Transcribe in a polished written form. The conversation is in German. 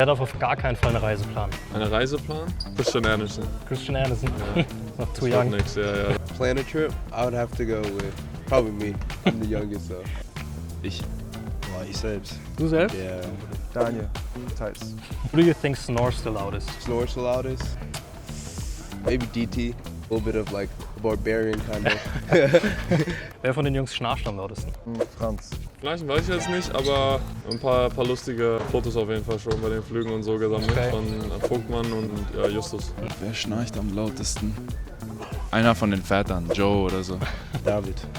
Er darf auf gar keinen Fall eine Reise planen. Eine Reiseplan? Christian Anderson. Christian Anderson. Noch too Wird young. nix, ja. Plan a trip, I would have to go with probably me. I'm the youngest, so. Ich. Boah, ich selbst. Du selbst? Yeah. Daniel, teils. Who do you think snores the loudest? Snores the loudest. Maybe DT. A little bit of like a barbarian kind of. Wer von den Jungs schnarcht am lautesten? Franz. Vielleicht weiß ich jetzt nicht, aber ein paar lustige Fotos auf jeden Fall schon bei den Flügen und so gesammelt. Okay. Von Vogtmann und ja, Justus. Wer schnarcht am lautesten? Einer von den Vätern, Joe oder so. David.